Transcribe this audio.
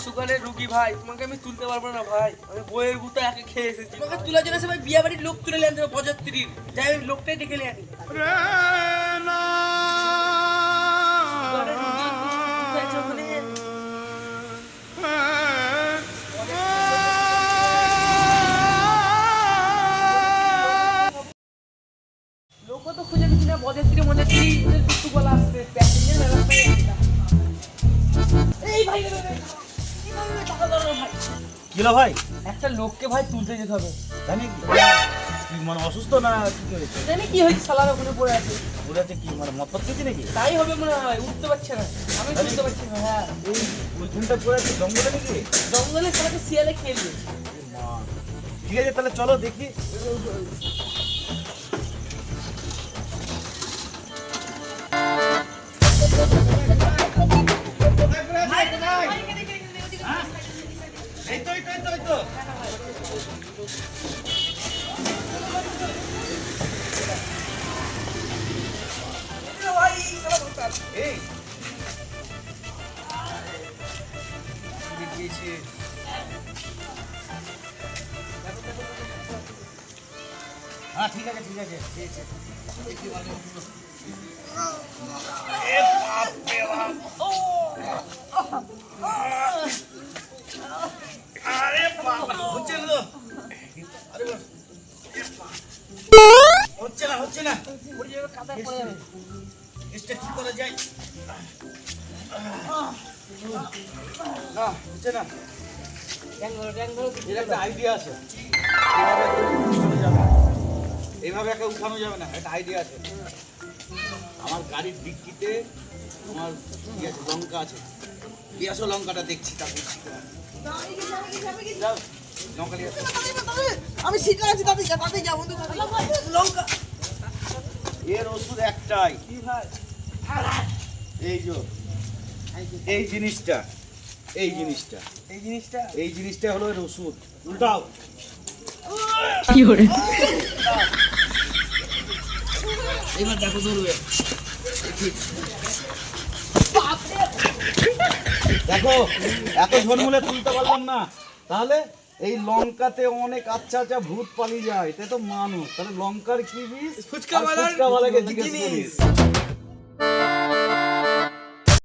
সুগারের রুগী ভাই, তোমাকে আমি তুলতে পারবো না ভাই। আমি বইয়ের গুতা একে খেয়ে এসেছি। তোমাকে তোলার জন্য সবাই বিয়ে বাড়ির লোক তুলে নিয়ে আনতে হবে, বরযাত্রীর। যাই আমি লোকটাই ডেকে নিয়ে আনি। সুগারের রুগী কোথায় আছে ওখানে? লোকও তো খুঁজে দিচ্ছি না, বরযাত্রী ওদের কিছু বলা আসছে, প্যাসেঞ্জার ব্যবস্থায় এই ভাই টাকা দাও ভাই। কিলো ভাই, একটা লোককে ভাই তুলতে যেতে হবে। জানি কি মানে অসুস্থ না কি করেছে? জানি কি হয়েছে, শালার ওখানে পড়ে আছে। ওরা কি মানে মত খেয়েছি নাকি? তাই হবে মনে হয়, উঠতে পারছে না। আমি উঠতে পারছি না। হ্যাঁ, এই ওইখানটা পড়ে আছে জঙ্গলে নাকি? জঙ্গলে শালাকে শিয়ালে খেয়ে দিয়েছে। মা, ঠিক আছে তাহলে চলো দেখি। এই তো এই তো এই তো এই তো এই গিয়েছে। হ্যাঁ ঠিক আছে ঠিক আছে ঠিক আছে। এ বাপ রে বাপ। আরে বাবা হচ্ছে না তো। আরে বাবা হচ্ছে না হচ্ছে না। কাদায় পড়ে যাবে। এটা কি করা যায়? না হচ্ছে না। এর একটা আইডিয়া আছে। এইভাবে একা উঠানো যাবে না, একটা আইডিয়া আছে। আমার গাড়ির ডিক্কিতে আমার কি আছে, লঙ্কা আছে। নিয়ে আসো লঙ্কাটা, দেখছি তা বুঝছি তোমার। যাও লঙ্কা নিয়ে আসো। আমি শিখে আছি, তাতে যাবো তো। লঙ্কা এর ওষুধ একটাই। কি ভাই? এই যে এই জিনিসটা এই জিনিসটা এই জিনিসটা এই জিনিসটা হলো এর ওষুধ। উল্টাও। কি করে? এবার দেখো ধরবে। দেখো এত ঝনমুলে তুলতে পারলাম না, তাহলে এই লঙ্কাতে অনেক আচ্ছা আচ্ছা ভূত পালিয়ে যায়। এটা তো মানুষ, তাহলে লঙ্কার কি বিষ? ফুচকা ফুচকাওয়ালাকে জিজ্ঞেস করিস।